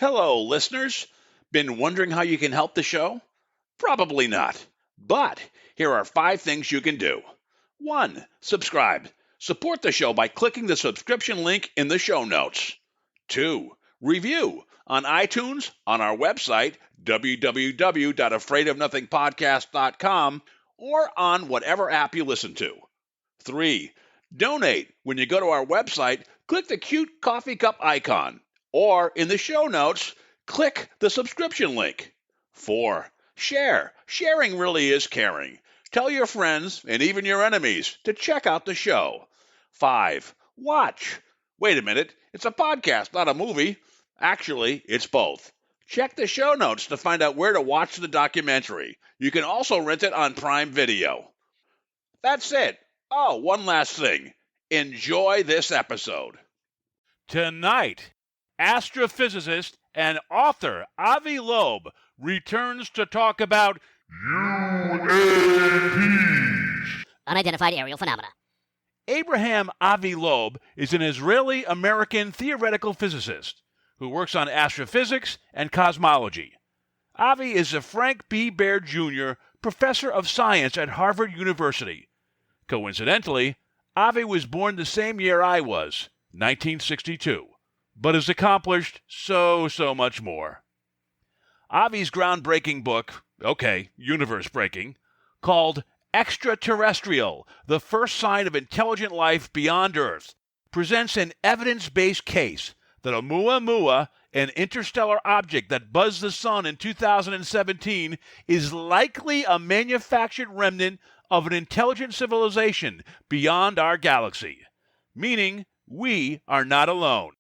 Hello, listeners. Been wondering how you can help the show? Probably not. But here are 5 things you can do. 1. Subscribe. Support the show by clicking the subscription link in the show notes. 2. Review on iTunes, on our website, www.afraidofnothingpodcast.com, or on whatever app you listen to. 3. Donate. When you go to our website, click the cute coffee cup icon, or in the show notes, click the subscription link. 4. Share. Sharing really is caring. Tell your friends and even your enemies to check out the show. 5. Watch. Wait a minute, it's a podcast, not a movie. Actually, it's both. Check the show notes to find out where to watch the documentary. You can also rent it on Prime Video. That's it. Oh, one last thing. Enjoy this episode. Tonight, astrophysicist and author Avi Loeb returns to talk about UAPs. Unidentified Aerial Phenomena. Abraham Avi Loeb is an Israeli-American theoretical physicist who works on astrophysics and cosmology. Avi is a Frank B. Baird Jr. Professor of Science at Harvard University. Coincidentally, Avi was born the same year I was, 1962, but has accomplished so much more. Avi's groundbreaking book, universe-breaking, called Extraterrestrial, the First Sign of Intelligent Life Beyond Earth, presents an evidence-based case that Oumuamua, an interstellar object that buzzed the sun in 2017, is likely a manufactured remnant of an intelligent civilization beyond our galaxy, meaning we are not alone.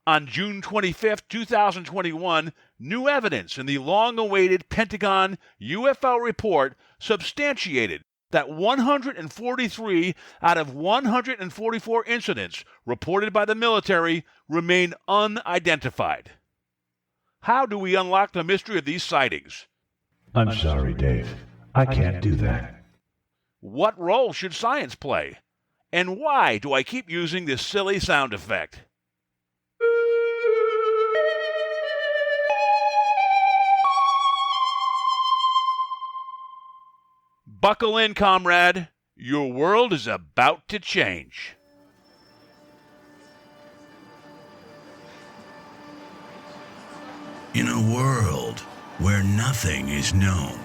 On June 25, 2021, new evidence in the long-awaited Pentagon UFO report substantiated that 143 out of 144 incidents reported by the military remain unidentified. How do we unlock the mystery of these sightings? I'm sorry, Dave. I can't do that. What role should science play? And why do I keep using this silly sound effect? Buckle in, comrade. Your world is about to change. In a world where nothing is known,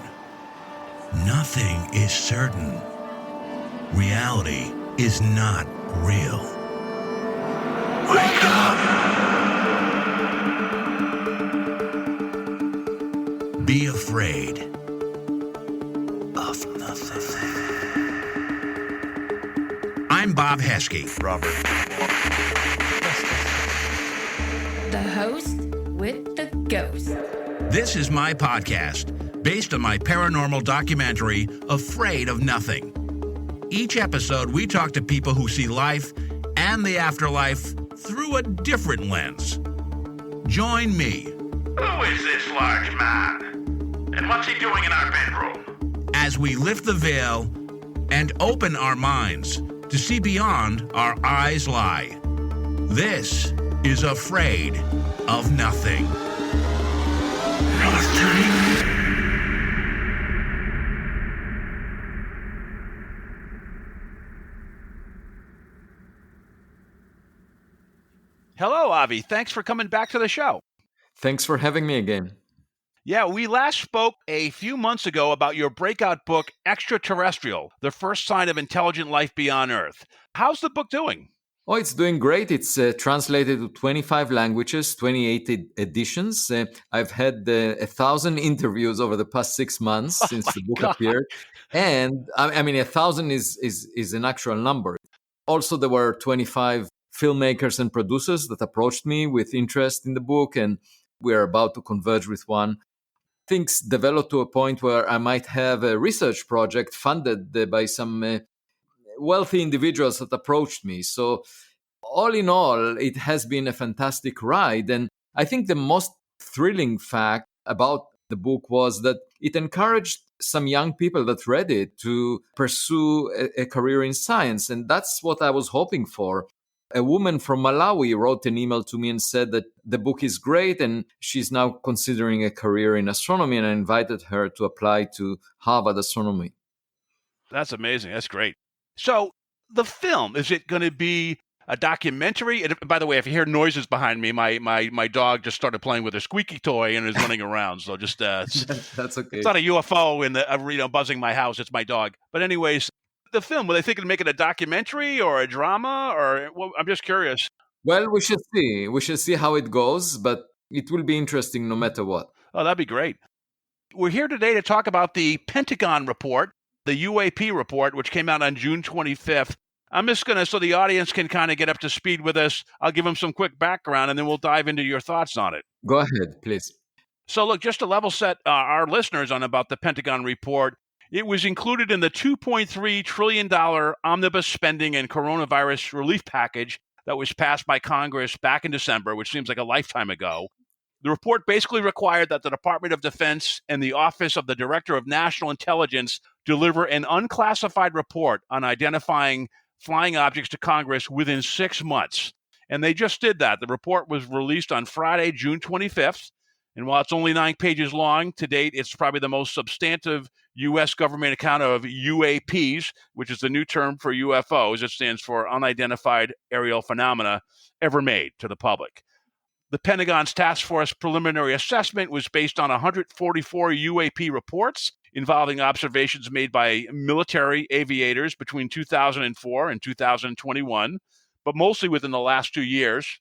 nothing is certain, reality is not real. Wake up! Be afraid of nothing. I'm Bob Heskey. Robert. The host with the ghost. This is my podcast, based on my paranormal documentary, Afraid of Nothing. Each episode, we talk to people who see life and the afterlife through a different lens. Join me. Who is this large man? And what's he doing in our bedroom? As we lift the veil and open our minds to see beyond our eyes lie. This is Afraid of Nothing. Hello, Avi. Thanks for coming back to the show. Thanks for having me again. Yeah, we last spoke a few months ago about your breakout book, Extraterrestrial, the First Sign of Intelligent Life Beyond Earth. How's the book doing? Oh, it's doing great. It's translated to 25 languages, 28 editions. I've had 1,000 interviews over the past 6 months since the book appeared. And I mean, 1,000 is an actual number. Also, there were 25 filmmakers and producers that approached me with interest in the book, and we're about to converge with one. Things developed to a point where I might have a research project funded by some wealthy individuals that approached me. So all in all, it has been a fantastic ride. And I think the most thrilling fact about the book was that it encouraged some young people that read it to pursue a career in science. And that's what I was hoping for. A woman from Malawi wrote an email to me and said that the book is great and she's now considering a career in astronomy, and I invited her to apply to Harvard Astronomy. That's amazing. That's great. So the film, is it going to be a documentary? And by the way, if you hear noises behind me, my dog just started playing with a squeaky toy and is running around. So just That's okay. it's not a UFO in the buzzing my house. It's my dog. But anyways, the film, were they thinking of making a documentary or a drama? Or well, I'm just curious. Well, we should see. We should see how it goes, but it will be interesting no matter what. Oh, that'd be great. We're here today to talk about the Pentagon report, the UAP report, which came out on June 25th. I'm just going to, so the audience can kind of get up to speed with us, I'll give them some quick background, and then we'll dive into your thoughts on it. Go ahead, please. So look, just to level set our listeners on about the Pentagon report, it was included in the $2.3 trillion omnibus spending and coronavirus relief package that was passed by Congress back in December, which seems like a lifetime ago. The report basically required that the Department of Defense and the Office of the Director of National Intelligence deliver an unclassified report on identifying flying objects to Congress within 6 months. And they just did that. The report was released on Friday, June 25th. And while it's only 9 pages long, to date, it's probably the most substantive U.S. government account of UAPs, which is the new term for UFOs. It stands for Unidentified Aerial Phenomena, ever made to the public. The Pentagon's task force preliminary assessment was based on 144 UAP reports involving observations made by military aviators between 2004 and 2021, but mostly within the last 2 years.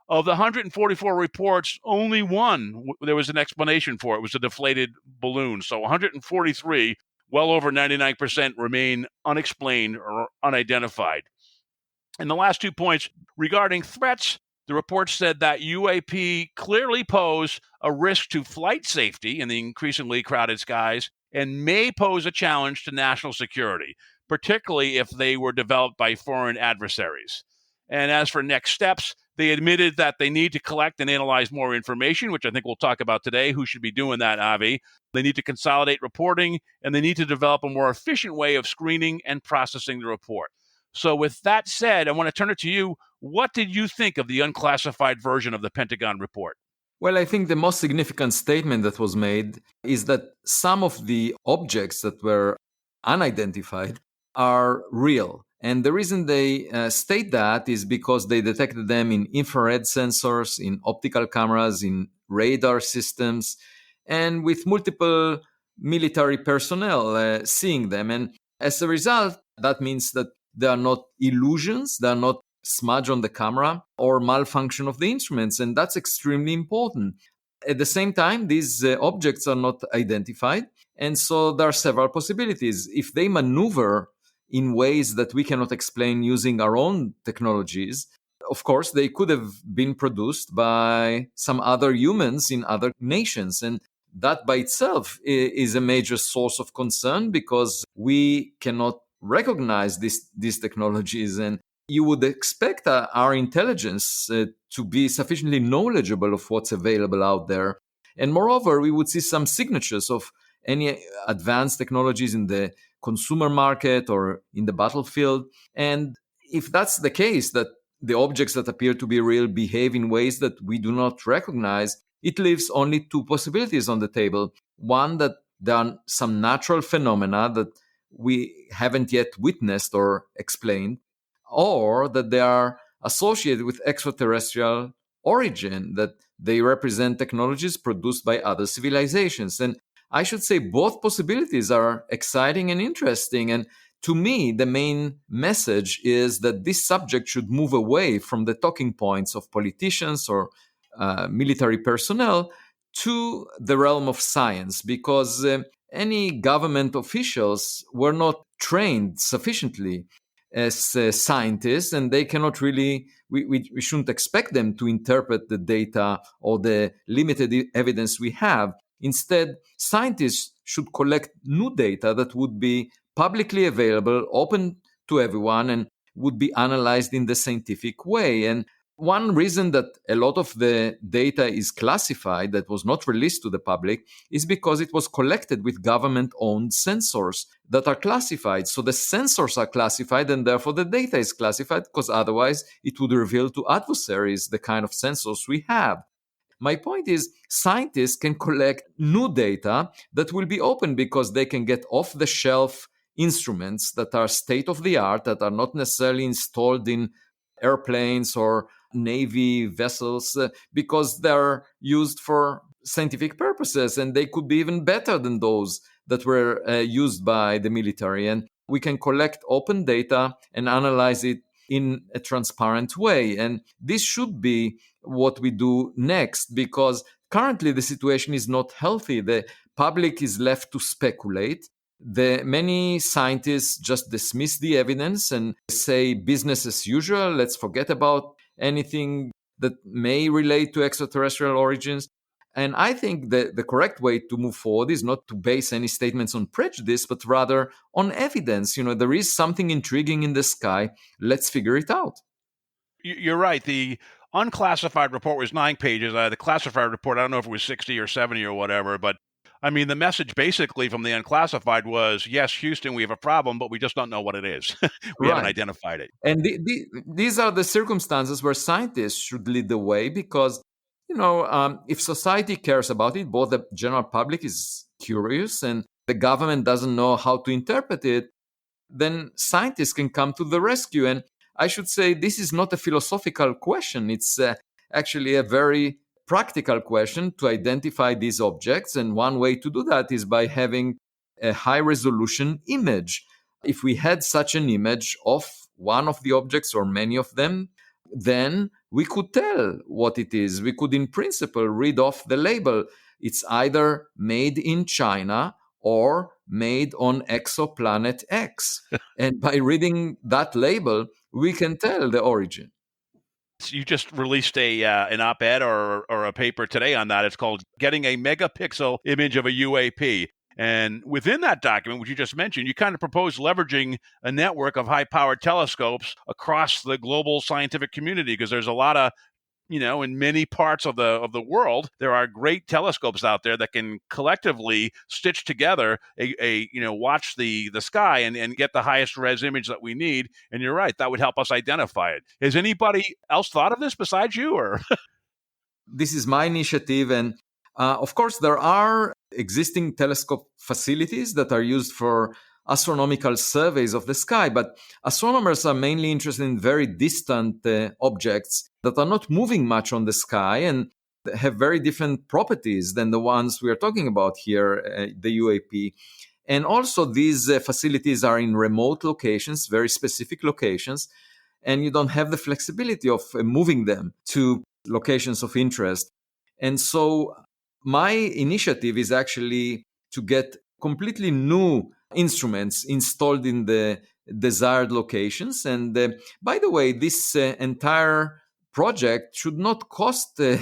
Of the 144 reports, only one there was an explanation for. It was a deflated balloon. So 143, well over 99%, remain unexplained or unidentified. And the last 2 points regarding threats, the report said that UAP clearly pose a risk to flight safety in the increasingly crowded skies and may pose a challenge to national security, particularly if they were developed by foreign adversaries. And as for next steps, they admitted that they need to collect and analyze more information, which I think we'll talk about today. Who should be doing that, Avi? They need to consolidate reporting, and they need to develop a more efficient way of screening and processing the report. So with that said, I want to turn it to you. What did you think of the unclassified version of the Pentagon report? Well, I think the most significant statement that was made is that some of the objects that were unidentified are real. And the reason they state that is because they detected them in infrared sensors, in optical cameras, in radar systems, and with multiple military personnel seeing them. And as a result, that means that they are not illusions, they are not smudge on the camera or malfunction of the instruments. And that's extremely important. At the same time, these objects are not identified. And so there are several possibilities. If they maneuver in ways that we cannot explain using our own technologies, of course, they could have been produced by some other humans in other nations. And that by itself is a major source of concern because we cannot recognize these technologies. And you would expect our intelligence to be sufficiently knowledgeable of what's available out there. And moreover, we would see some signatures of any advanced technologies in the consumer market or in the battlefield. And if that's the case, that the objects that appear to be real behave in ways that we do not recognize, it leaves only 2 possibilities on the table. One, that there are some natural phenomena that we haven't yet witnessed or explained, or that they are associated with extraterrestrial origin, that they represent technologies produced by other civilizations. And I should say both possibilities are exciting and interesting. And to me, the main message is that this subject should move away from the talking points of politicians or military personnel to the realm of science, because any government officials were not trained sufficiently as scientists, and they cannot really, we shouldn't expect them to interpret the data or the limited evidence we have. Instead, scientists should collect new data that would be publicly available, open to everyone, and would be analyzed in the scientific way. And one reason that a lot of the data is classified, that was not released to the public, is because it was collected with government-owned sensors that are classified. So the sensors are classified, and therefore the data is classified, because otherwise it would reveal to adversaries the kind of sensors we have. My point is, scientists can collect new data that will be open because they can get off-the-shelf instruments that are state-of-the-art, that are not necessarily installed in airplanes or Navy vessels, because they're used for scientific purposes, and they could be even better than those that were used by the military. And we can collect open data and analyze it in a transparent way. And this should be what we do next, because currently the situation is not healthy. The public is left to speculate. Many scientists just dismiss the evidence and say business as usual. Let's forget about anything that may relate to extraterrestrial origins. And I think that the correct way to move forward is not to base any statements on prejudice, but rather on evidence. There is something intriguing in the sky. Let's figure it out. You're right. The unclassified report was 9 pages. The classified report, I don't know if it was 60 or 70 or whatever, but I mean, the message basically from the unclassified was, yes, Houston, we have a problem, but we just don't know what it is. We haven't identified it. And these are the circumstances where scientists should lead the way, because, if society cares about it, both the general public is curious and the government doesn't know how to interpret it, then scientists can come to the rescue. And I should say, this is not a philosophical question. It's actually a very practical question to identify these objects. And one way to do that is by having a high-resolution image. If we had such an image of one of the objects or many of them, then we could tell what it is. We could, in principle, read off the label. It's either made in China or made on exoplanet X. And by reading that label, we can tell the origin. You just released an op-ed or a paper today on that. It's called Getting a Megapixel Image of a UAP. And within that document, which you just mentioned, you kind of propose leveraging a network of high-powered telescopes across the global scientific community, because there's a lot of, in many parts of the world, there are great telescopes out there that can collectively stitch together watch the sky and get the highest res image that we need. And you're right, that would help us identify it. Has anybody else thought of this besides you, or? This is my initiative. And of course, there are existing telescope facilities that are used for astronomical surveys of the sky, but astronomers are mainly interested in very distant objects that are not moving much on the sky and have very different properties than the ones we are talking about here, the UAP. And also these facilities are in remote locations, very specific locations, and you don't have the flexibility of moving them to locations of interest. And so my initiative is actually to get completely new instruments installed in the desired locations. And by the way, this entire project should not cost a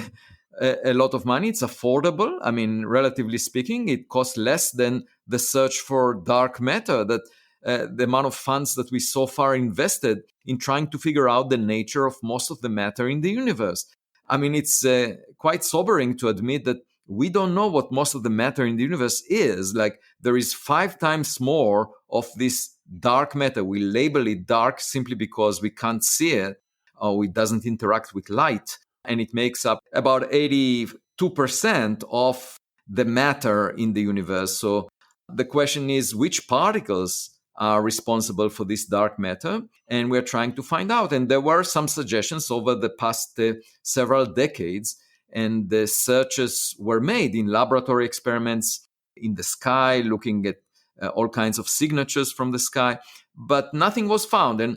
lot of money. It's affordable. I mean, relatively speaking, it costs less than the search for dark matter, that the amount of funds that we so far invested in trying to figure out the nature of most of the matter in the universe. I mean, it's quite sobering to admit that we don't know what most of the matter in the universe is. Like, there is 5 times more of this dark matter. We label it dark simply because we can't see it, or it doesn't interact with light. And it makes up about 82% of the matter in the universe. So the question is, which particles are responsible for this dark matter? And we're trying to find out. And there were some suggestions over the past several decades. And the searches were made in laboratory experiments in the sky, looking at all kinds of signatures from the sky, but nothing was found. And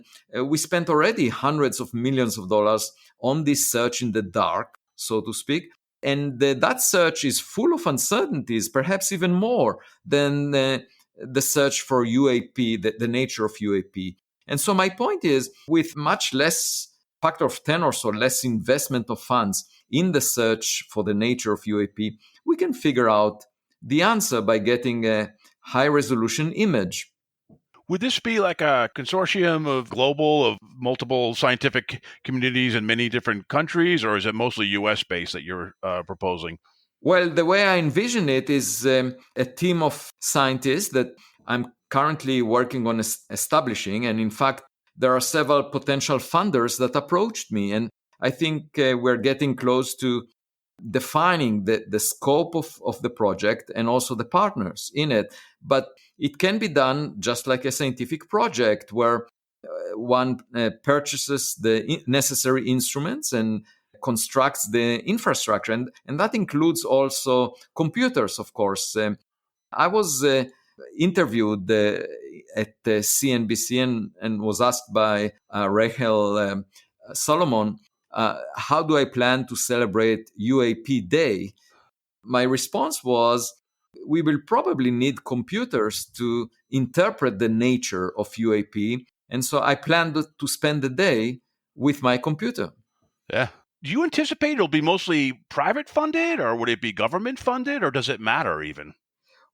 we spent already hundreds of millions of dollars on this search in the dark, so to speak. And that search is full of uncertainties, perhaps even more than the search for UAP, the nature of UAP. And so my point is, with much less, factor of 10 or so less investment of funds in the search for the nature of UAP, we can figure out the answer by getting a high-resolution image. Would this be like a consortium of multiple scientific communities in many different countries, or is it mostly U.S. based that you're proposing? Well, the way I envision it is a team of scientists that I'm currently working on establishing. And in fact, there are several potential funders that approached me. And I think we're getting close to defining the scope of the project and also the partners in it. But it can be done just like a scientific project where one purchases the necessary instruments and constructs the infrastructure. And that includes also computers, of course. I was interviewed at CNBC and was asked by Rachel Solomon, how do I plan to celebrate UAP Day? My response was, we will probably need computers to interpret the nature of UAP. And so I plan to spend the day with my computer. Yeah. Do you anticipate it'll be mostly private funded, or would it be government funded, or does it matter even?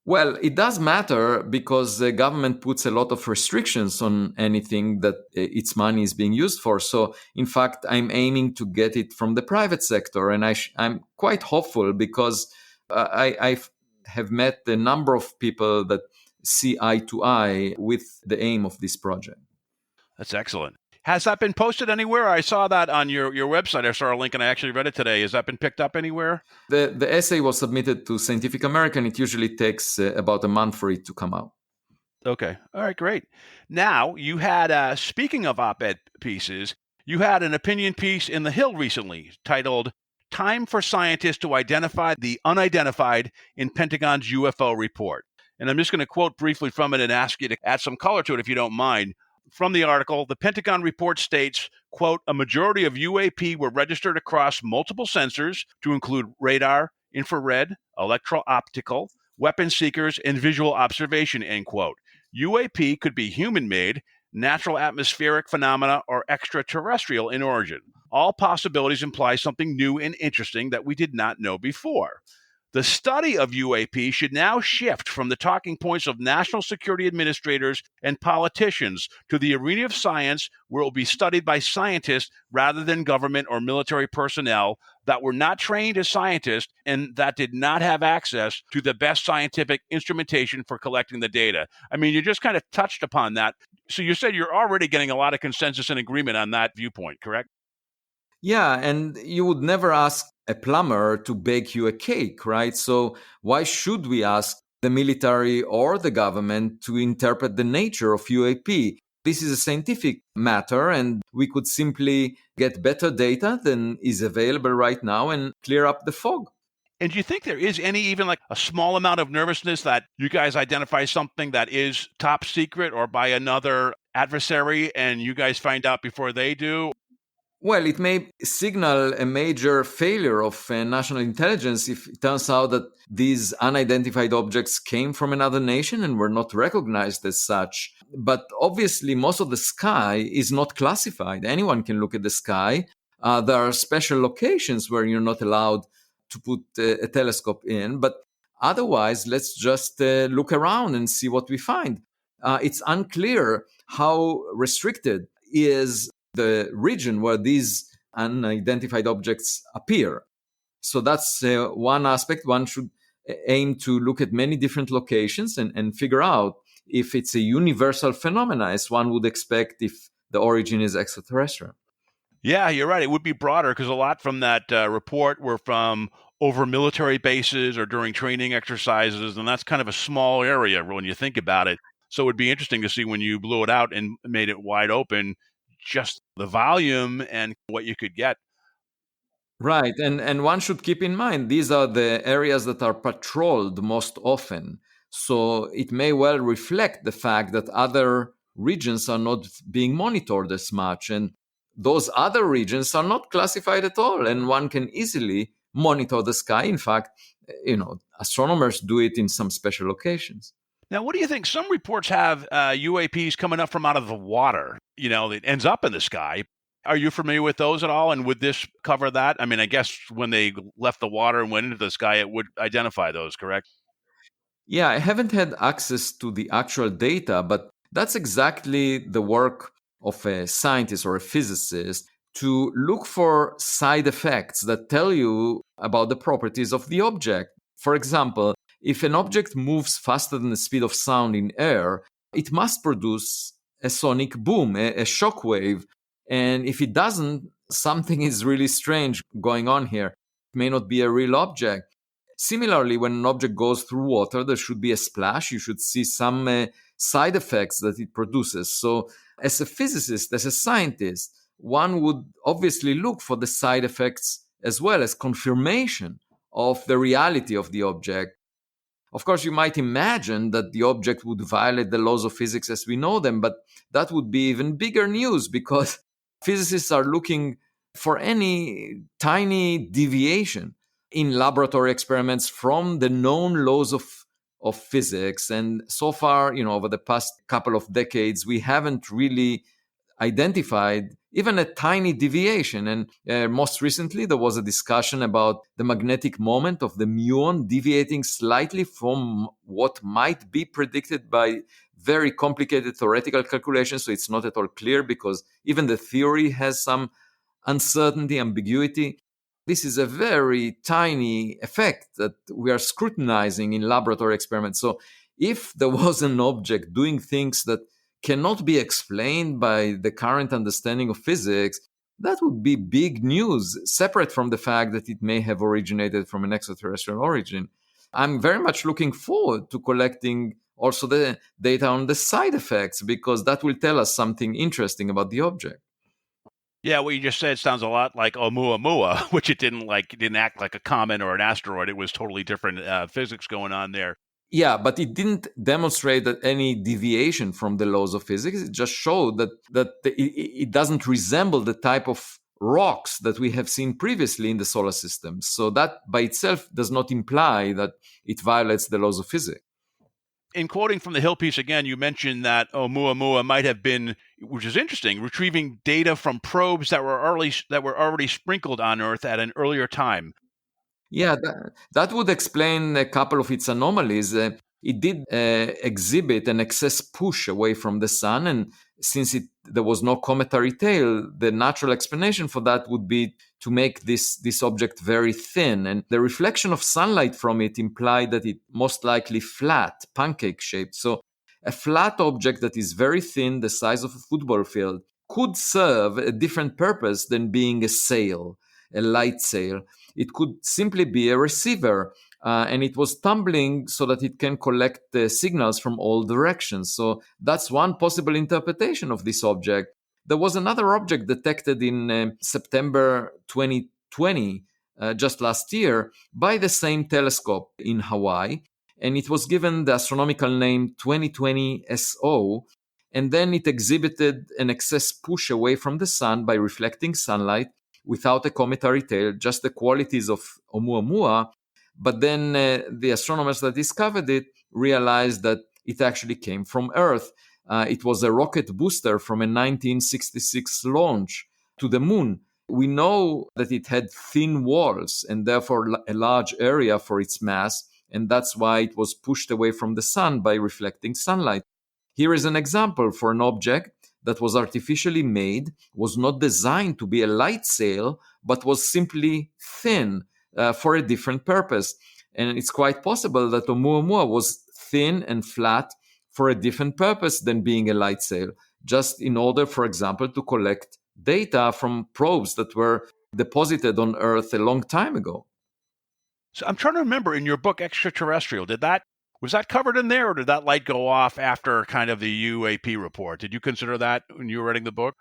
Well, it does matter because the government puts a lot of restrictions on anything that its money is being used for. So, in fact, I'm aiming to get it from the private sector. And I'm quite hopeful because I have met a number of people that see eye to eye with the aim of this project. That's excellent. Has that been posted anywhere? I saw that on your website. I saw a link and I actually read it today. Has that been picked up anywhere? The essay was submitted to Scientific American. It usually takes about a month for it to come out. Okay. All right, great. Now, you had, speaking of op-ed pieces, you had an opinion piece in The Hill recently titled Time for Scientists to Identify the Unidentified in Pentagon's UFO Report. And I'm just going to quote briefly from it and ask you to add some color to it if you don't mind. From the article, the Pentagon report states, quote, a majority of UAP were registered across multiple sensors to include radar, infrared, electro-optical, weapon seekers, and visual observation, end quote. UAP could be human-made, natural atmospheric phenomena, or extraterrestrial in origin. All possibilities imply something new and interesting that we did not know before. The study of UAP should now shift from the talking points of national security administrators and politicians to the arena of science, where it will be studied by scientists rather than government or military personnel that were not trained as scientists and that did not have access to the best scientific instrumentation for collecting the data. I mean, you just kind of touched upon that. So you said you're already getting a lot of consensus and agreement on that viewpoint, correct? Yeah, and you would never ask a plumber to bake you a cake, right? So why should we ask the military or the government to interpret the nature of UAP? This is a scientific matter, and we could simply get better data than is available right now and clear up the fog. And do you think there is even like a small amount of nervousness that you guys identify something that is top secret or by another adversary and you guys find out before they do? Well, it may signal a major failure of national intelligence if it turns out that these unidentified objects came from another nation and were not recognized as such. But obviously, most of the sky is not classified. Anyone can look at the sky. There are special locations where you're not allowed to put a telescope in. But otherwise, let's just look around and see what we find. It's unclear how restricted is the region where these unidentified objects appear. So that's one aspect. One should aim to look at many different locations and figure out if it's a universal phenomenon, as one would expect if the origin is extraterrestrial. Yeah, you're right. It would be broader because a lot from that report were from over military bases or during training exercises, and that's kind of a small area when you think about it. So it would be interesting to see when you blew it out and made it wide open, just the volume and what you could get. Right. And one should keep in mind, these are the areas that are patrolled most often. So it may well reflect the fact that other regions are not being monitored as much. And those other regions are not classified at all. And one can easily monitor the sky. In fact, astronomers do it in some special locations. Now, what do you think? Some reports have UAPs coming up from out of the water, that ends up in the sky. Are you familiar with those at all? And would this cover that? I mean, I guess when they left the water and went into the sky, it would identify those, correct? Yeah, I haven't had access to the actual data, but That's exactly the work of a scientist or a physicist, to look for side effects that tell you about the properties of the object. For example, if an object moves faster than the speed of sound in air, it must produce a sonic boom, a shock wave. And if it doesn't, something is really strange going on here. It may not be a real object. Similarly, when an object goes through water, there should be a splash. You should see some side effects that it produces. So, as a physicist, as a scientist, one would obviously look for the side effects as well as confirmation of the reality of the object. Of course, you might imagine that the object would violate the laws of physics as we know them, but that would be even bigger news because physicists are looking for any tiny deviation in laboratory experiments from the known laws of physics. And so far, over the past couple of decades, we haven't really identified even a tiny deviation. And most recently, there was a discussion about the magnetic moment of the muon deviating slightly from what might be predicted by very complicated theoretical calculations. So it's not at all clear because even the theory has some uncertainty, ambiguity. This is a very tiny effect that we are scrutinizing in laboratory experiments. So if there was an object doing things that cannot be explained by the current understanding of physics, that would be big news, separate from the fact that it may have originated from an extraterrestrial origin. I'm very much looking forward to collecting also the data on the side effects, because that will tell us something interesting about the object. Yeah, what you just said sounds a lot like Oumuamua, which it didn't act like a comet or an asteroid. It was totally different physics going on there. Yeah, but it didn't demonstrate that any deviation from the laws of physics. It just showed that it doesn't resemble the type of rocks that we have seen previously in the solar system. So that by itself does not imply that it violates the laws of physics. In quoting from the Hill piece again, you mentioned that Oumuamua might have been, which is interesting, retrieving data from probes that were already sprinkled on Earth at an earlier time. Yeah, that would explain a couple of its anomalies. It did exhibit an excess push away from the sun, and since there was no cometary tail, the natural explanation for that would be to make this object very thin. And the reflection of sunlight from it implied that it most likely flat, pancake-shaped. So a flat object that is very thin, the size of a football field, could serve a different purpose than being a sail, a light sail. It could simply be a receiver, and it was tumbling so that it can collect the signals from all directions. So that's one possible interpretation of this object. There was another object detected in September 2020, just last year, by the same telescope in Hawaii, and it was given the astronomical name 2020 SO. And then it exhibited an excess push away from the sun by reflecting sunlight without a cometary tail, just the qualities of Oumuamua. But then the astronomers that discovered it realized that it actually came from Earth. It was a rocket booster from a 1966 launch to the moon. We know that it had thin walls and therefore a large area for its mass, and that's why it was pushed away from the sun by reflecting sunlight. Here is an example for an object that was artificially made, was not designed to be a light sail, but was simply thin for a different purpose. And it's quite possible that Oumuamua was thin and flat for a different purpose than being a light sail, just in order, for example, to collect data from probes that were deposited on Earth a long time ago. So I'm trying to remember, in your book, Extraterrestrial, was that covered in there, or did that light go off after kind of the UAP report? Did you consider that when you were writing the book?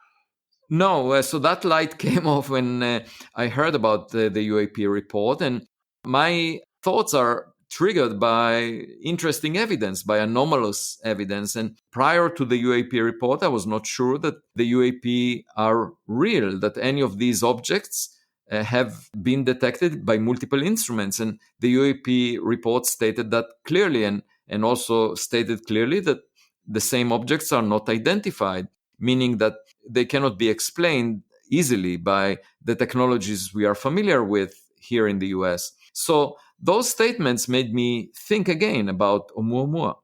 No, so that light came off when I heard about the UAP report, and my thoughts are triggered by interesting evidence, by anomalous evidence. And prior to the UAP report, I was not sure that the UAP are real, that any of these objects have been detected by multiple instruments. And the UAP report stated that clearly, and also stated clearly that the same objects are not identified, meaning that they cannot be explained easily by the technologies we are familiar with here in the US. So those statements made me think again about Oumuamua.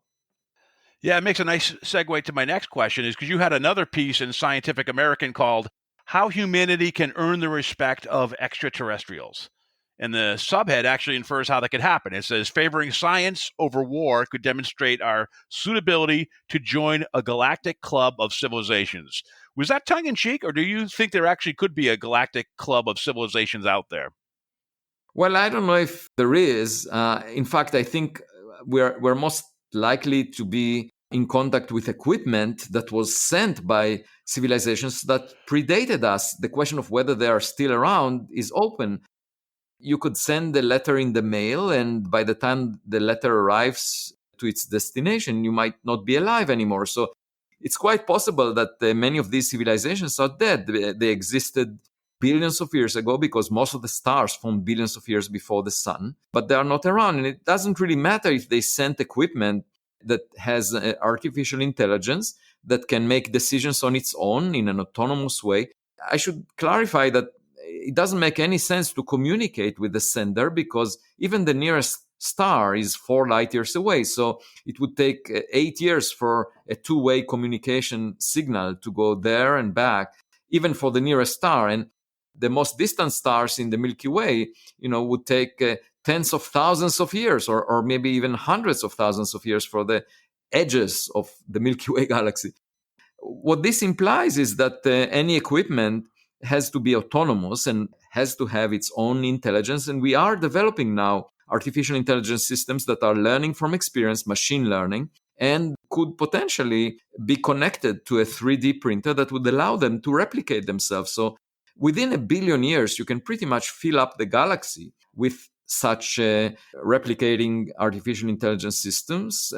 Yeah, it makes a nice segue to my next question is because you had another piece in Scientific American called How Humanity Can Earn the Respect of Extraterrestrials. And the subhead actually infers how that could happen. It says, favoring science over war could demonstrate our suitability to join a galactic club of civilizations. Was that tongue in cheek, or do you think there actually could be a galactic club of civilizations out there? Well, I don't know if there is. In fact, I think we're most likely to be in contact with equipment that was sent by civilizations that predated us. The question of whether they are still around is open. You could send a letter in the mail, and by the time the letter arrives to its destination, you might not be alive anymore. So it's quite possible that many of these civilizations are dead. They existed billions of years ago because most of the stars formed billions of years before the sun, but they are not around. And it doesn't really matter if they sent equipment that has artificial intelligence that can make decisions on its own in an autonomous way. I should clarify that it doesn't make any sense to communicate with the sender because even the nearest star is 4 light years away. So it would take 8 years for a two-way communication signal to go there and back, even for the nearest star. And the most distant stars in the Milky Way, would take tens of thousands of years or maybe even hundreds of thousands of years for the edges of the Milky Way galaxy. What this implies is that any equipment has to be autonomous and has to have its own intelligence. And we are developing now artificial intelligence systems that are learning from experience, machine learning, and could potentially be connected to a 3D printer that would allow them to replicate themselves. So within 1 billion years, you can pretty much fill up the galaxy with such replicating artificial intelligence systems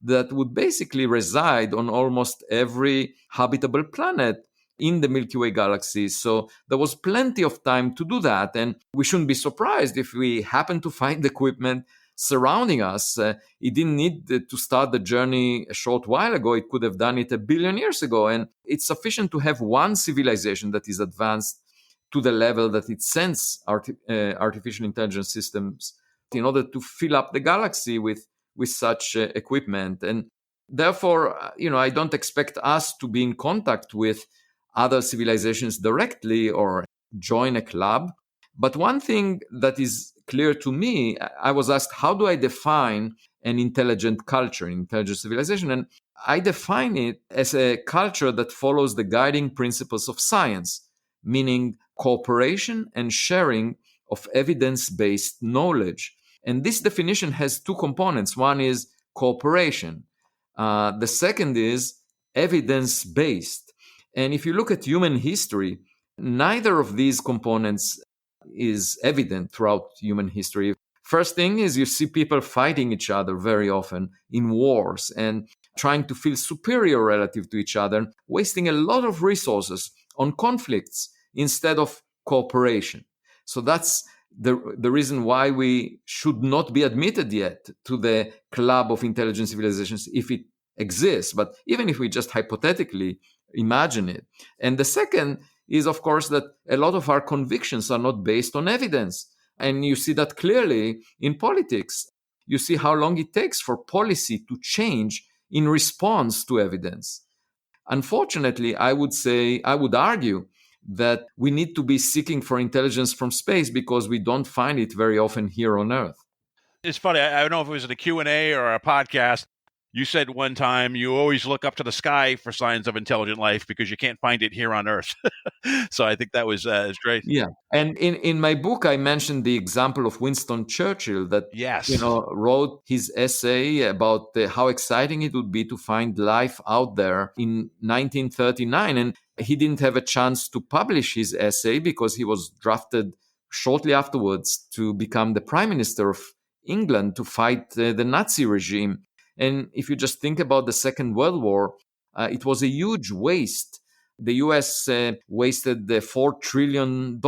that would basically reside on almost every habitable planet in the Milky Way galaxy. So there was plenty of time to do that. And we shouldn't be surprised if we happen to find equipment surrounding us. It didn't need to start the journey a short while ago. It could have done it 1 billion years ago. And it's sufficient to have one civilization that is advanced to the level that it sends artificial intelligence systems in order to fill up the galaxy with such equipment. And therefore, I don't expect us to be in contact with other civilizations directly or join a club. But one thing that is clear to me, I was asked, how do I define an intelligent culture, an intelligent civilization? And I define it as a culture that follows the guiding principles of science, meaning cooperation and sharing of evidence-based knowledge. And this definition has two components. One is cooperation. The second is evidence-based. And if you look at human history, neither of these components is evident throughout human history. First thing is you see people fighting each other very often in wars and trying to feel superior relative to each other, wasting a lot of resources on conflicts instead of cooperation. So that's the reason why we should not be admitted yet to the club of intelligent civilizations if it exists. But even if we just hypothetically imagine it. And the second is, of course, that a lot of our convictions are not based on evidence. And you see that clearly in politics. You see how long it takes for policy to change in response to evidence. Unfortunately, I would argue that we need to be seeking for intelligence from space because we don't find it very often here on Earth. It's funny. I don't know if it was in a Q&A or a podcast. You said one time you always look up to the sky for signs of intelligent life because you can't find it here on Earth. So I think that was great. Yeah. And in my book, I mentioned the example of Winston Churchill that wrote his essay about how exciting it would be to find life out there in 1939. And he didn't have a chance to publish his essay because he was drafted shortly afterwards to become the Prime Minister of England to fight the Nazi regime. And if you just think about the Second World War, it was a huge waste. The US wasted $4 trillion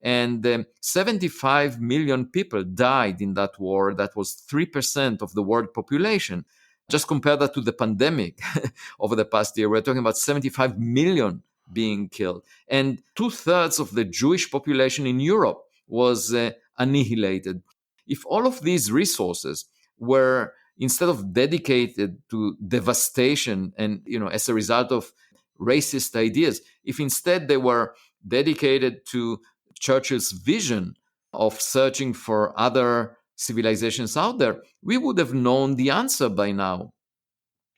and 75 million people died in that war. That was 3% of the world population. Just compare that to the pandemic over the past year. We're talking about 75 million being killed. And 2/3 of the Jewish population in Europe was annihilated. If all of these resources were instead of dedicated to devastation and, as a result of racist ideas, if instead they were dedicated to Churchill's vision of searching for other civilizations out there, we would have known the answer by now.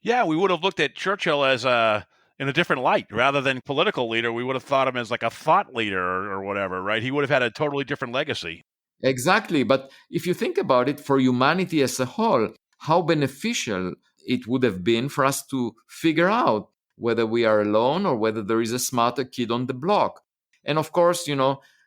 Yeah, we would have looked at Churchill as in a different light rather than political leader. We would have thought him as like a thought leader or whatever, right? He would have had a totally different legacy. Exactly. But if you think about it, for humanity as a whole, how beneficial it would have been for us to figure out whether we are alone or whether there is a smarter kid on the block. And of course,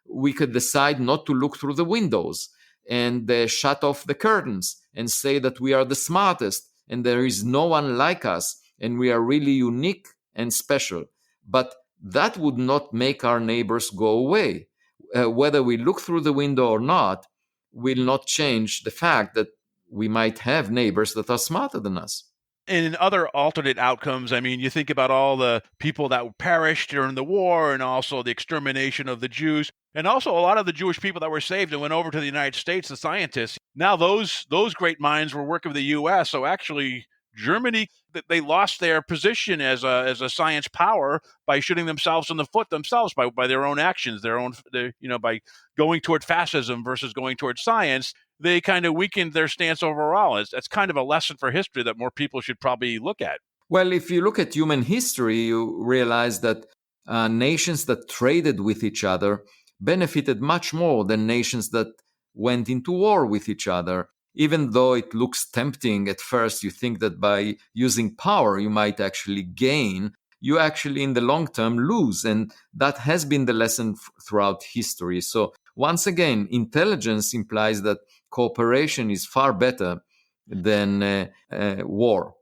we could decide not to look through the windows and shut off the curtains and say that we are the smartest and there is no one like us and we are really unique and special. But that would not make our neighbors go away. Whether we look through the window or not will not change the fact that we might have neighbors that are smarter than us. And in other alternate outcomes, I mean, you think about all the people that perished during the war and also the extermination of the Jews, and also a lot of the Jewish people that were saved and went over to the United States, the scientists. Now those great minds were working with the U.S., so actually Germany, they lost their position as a science power by shooting themselves in the foot themselves by their own actions, by going toward fascism versus going toward science. They kind of weakened their stance overall. That's kind of a lesson for history that more people should probably look at. Well, if you look at human history, you realize that nations that traded with each other benefited much more than nations that went into war with each other. Even though it looks tempting at first, you think that by using power, you might actually gain. You actually, in the long term, lose. And that has been the lesson throughout history. So once again, intelligence implies that cooperation is far better than war.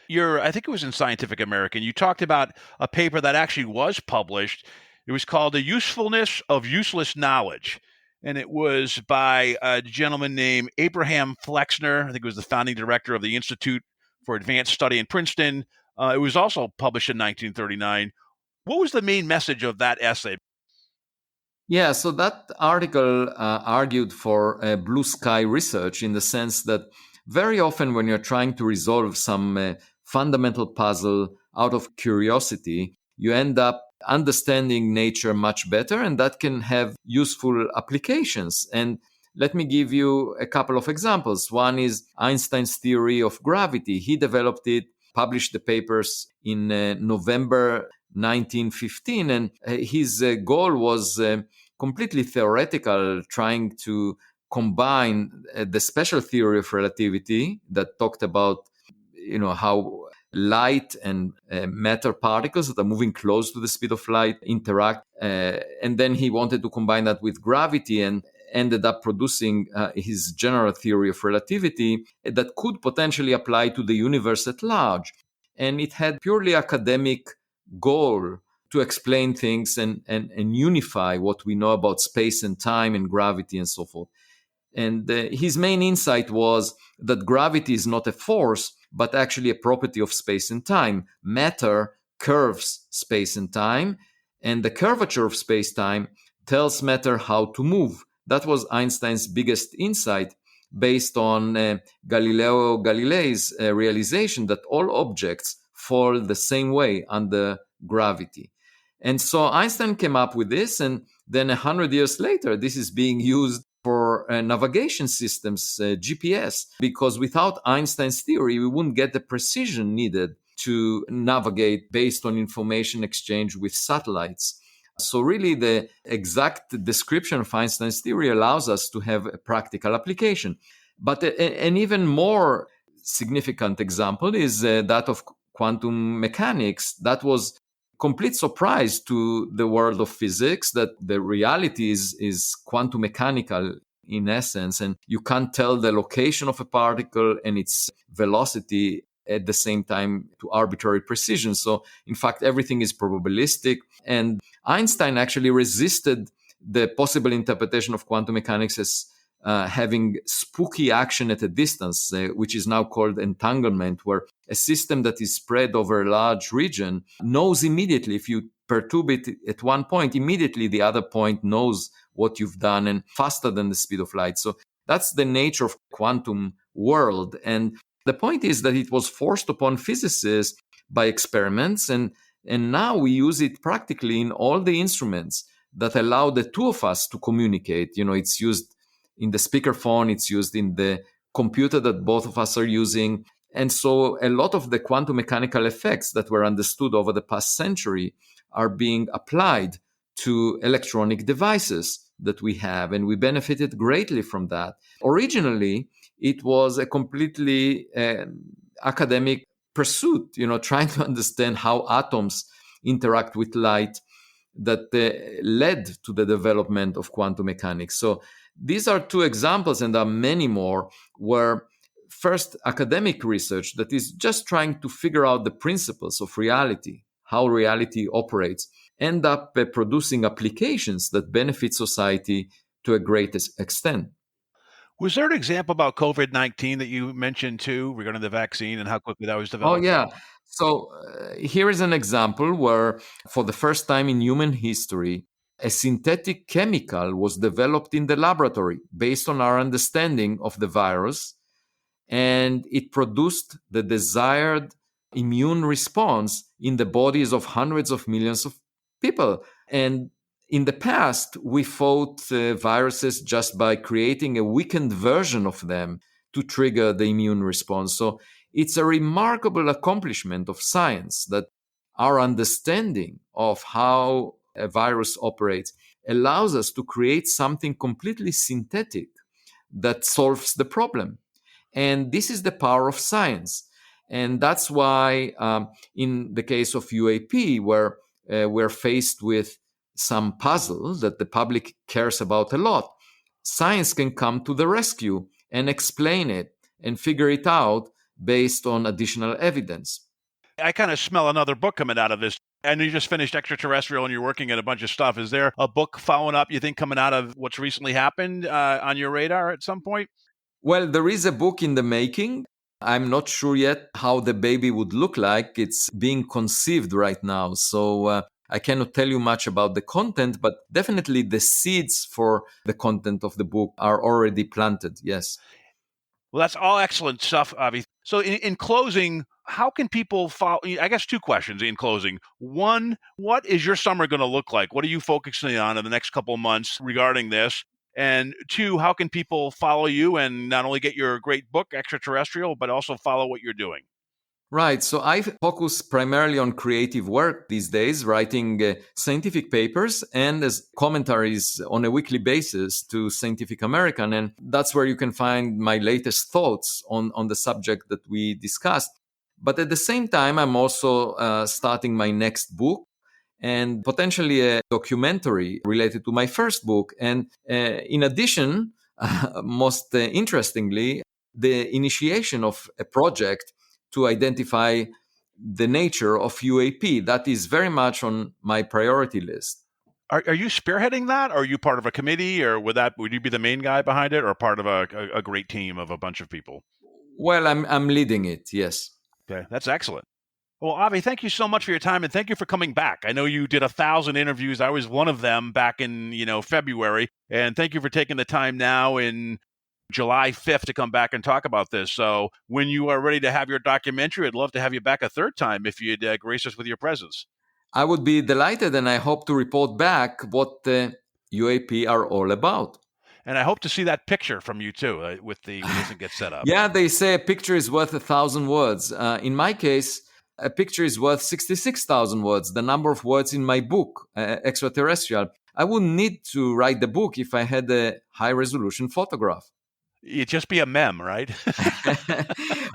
I think it was in Scientific American, you talked about a paper that actually was published. It was called The Usefulness of Useless Knowledge. And it was by a gentleman named Abraham Flexner. I think he was the founding director of the Institute for Advanced Study in Princeton. It was also published in 1939. What was the main message of that essay? Yeah, so that article argued for blue sky research in the sense that very often when you're trying to resolve some fundamental puzzle out of curiosity, you end up understanding nature much better, and that can have useful applications. And let me give you a couple of examples. One is Einstein's theory of gravity. He developed it, published the papers in November 1915, and his goal was completely theoretical, trying to combine the special theory of relativity that talked about how light and matter particles that are moving close to the speed of light interact. And then he wanted to combine that with gravity and ended up producing his general theory of relativity that could potentially apply to the universe at large. And it had purely academic goal to explain things and unify what we know about space and time and gravity and so forth. And his main insight was that gravity is not a force, but actually a property of space and time. Matter curves space and time, and the curvature of space-time tells matter how to move. That was Einstein's biggest insight, based on Galileo Galilei's realization that all objects fall the same way under gravity. And so Einstein came up with this, and then 100 years later, this is being used for navigation systems, GPS, because without Einstein's theory, we wouldn't get the precision needed to navigate based on information exchange with satellites. So really, the exact description of Einstein's theory allows us to have a practical application. But an even more significant example is that of quantum mechanics. That was complete surprise to the world of physics, that the reality is quantum mechanical in essence, and you can't tell the location of a particle and its velocity at the same time to arbitrary precision. So in fact, everything is probabilistic. And Einstein actually resisted the possible interpretation of quantum mechanics as having spooky action at a distance, which is now called entanglement, where a system that is spread over a large region knows immediately, if you perturb it at one point, immediately the other point knows what you've done, and faster than the speed of light. So that's the nature of quantum world. And the point is that it was forced upon physicists by experiments, and now we use it practically in all the instruments that allow the two of us to communicate. It's used in the speakerphone, it's used in the computer that both of us are using. And so a lot of the quantum mechanical effects that were understood over the past century are being applied to electronic devices that we have, and we benefited greatly from that. Originally, it was a completely academic pursuit, trying to understand how atoms interact with light, that led to the development of quantum mechanics. So these are two examples, and there are many more, where first academic research that is just trying to figure out the principles of reality, how reality operates, end up producing applications that benefit society to a great extent. Was there an example about COVID-19 that you mentioned too, regarding the vaccine and how quickly that was Oh, developed? yeah. So here is an example where, for the first time in human history, a synthetic chemical was developed in the laboratory based on our understanding of the virus, and it produced the desired immune response in the bodies of hundreds of millions of people. And in the past, we fought viruses just by creating a weakened version of them to trigger the immune response. So it's a remarkable accomplishment of science that our understanding of how a virus operates allows us to create something completely synthetic that solves the problem. And this is the power of science. And that's why, in the case of UAP, where we're faced with some puzzle that the public cares about a lot, science can come to the rescue and explain it and figure it out based on additional evidence. I kind of smell another book coming out of this. And you just finished Extraterrestrial and you're working on a bunch of stuff. Is there a book following up, you think, coming out of what's recently happened on your radar at some point? Well, there is a book in the making. I'm not sure yet how the baby would look like. It's being conceived right now. So I cannot tell you much about the content, but definitely the seeds for the content of the book are already planted. Yes. Well, that's all excellent stuff, Avi. So in closing, how can people follow? I guess two questions in closing. One, what is your summer going to look like? What are you focusing on in the next couple of months regarding this? And two, how can people follow you and not only get your great book, Extraterrestrial, but also follow what you're doing? Right. So I focus primarily on creative work these days, writing scientific papers and as commentaries on a weekly basis to Scientific American. And that's where you can find my latest thoughts on the subject that we discussed. But at the same time, I'm also starting my next book and potentially a documentary related to my first book. And in addition, most interestingly, the initiation of a project to identify the nature of UAP. That is very much on my priority list. Are you spearheading that? Or are you part of a committee, or would you be the main guy behind it, or part of a great team of a bunch of people? Well, I'm leading it, yes. Okay, that's excellent. Well, Avi, thank you so much for your time, and thank you for coming back. I know you did 1,000 interviews. I was one of them back in February, and thank you for taking the time now in July 5th to come back and talk about this. So when you are ready to have your documentary, I'd love to have you back a third time if you'd grace us with your presence. I would be delighted, and I hope to report back what the UAP are all about. And I hope to see that picture from you too, when this gets set up. Yeah, they say a picture is worth 1,000 words. In my case, a picture is worth 66,000 words, the number of words in my book, Extraterrestrial. I wouldn't need to write the book if I had a high-resolution photograph. It'd just be a meme, right?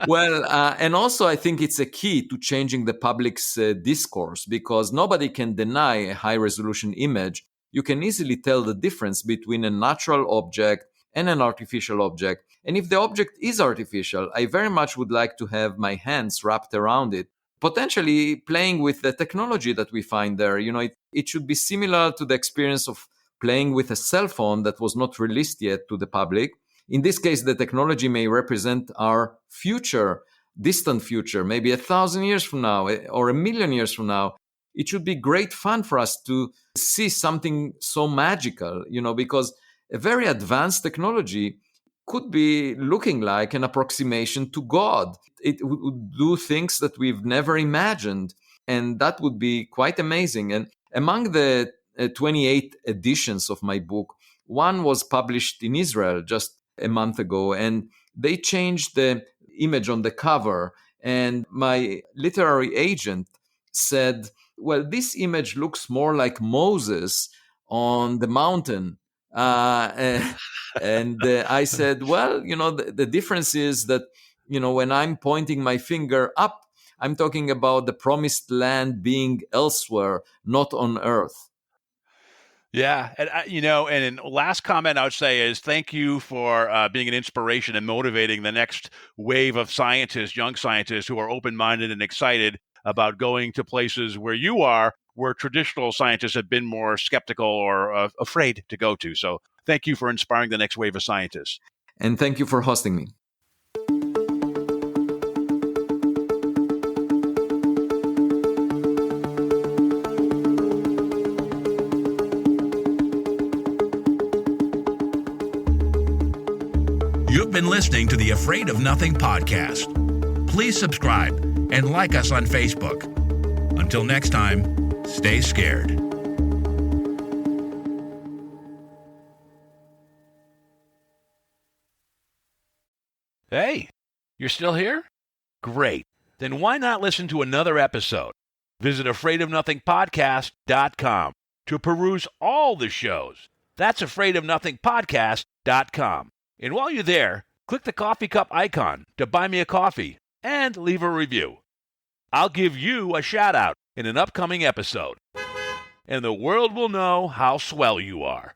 Well, and also I think it's a key to changing the public's discourse, because nobody can deny a high-resolution image. You can easily tell the difference between a natural object and an artificial object. And if the object is artificial, I very much would like to have my hands wrapped around it, potentially playing with the technology that we find there. It should be similar to the experience of playing with a cell phone that was not released yet to the public. In this case, the technology may represent our future, distant future, maybe 1,000 years from now or 1,000,000 years from now. It should be great fun for us to see something so magical, because a very advanced technology could be looking like an approximation to God. It would do things that we've never imagined. And that would be quite amazing. And among the 28 editions of my book, one was published in Israel just a month ago, and they changed the image on the cover. And my literary agent said, well, this image looks more like Moses on the mountain. I said, well, the difference is that, when I'm pointing my finger up, I'm talking about the promised land being elsewhere, not on Earth. Yeah. And, and in last comment I would say is thank you for being an inspiration and motivating the next wave of scientists, young scientists who are open-minded and excited about going to places where you are, where traditional scientists have been more skeptical or afraid to go to. So thank you for inspiring the next wave of scientists. And thank you for hosting me. You've been listening to the Afraid of Nothing podcast. Please subscribe and like us on Facebook. Until next time, stay scared. Hey, you're still here? Great. Then why not listen to another episode? Visit afraidofnothingpodcast.com to peruse all the shows. That's afraidofnothingpodcast.com. And while you're there, click the coffee cup icon to buy me a coffee and leave a review. I'll give you a shout out in an upcoming episode. And the world will know how swell you are.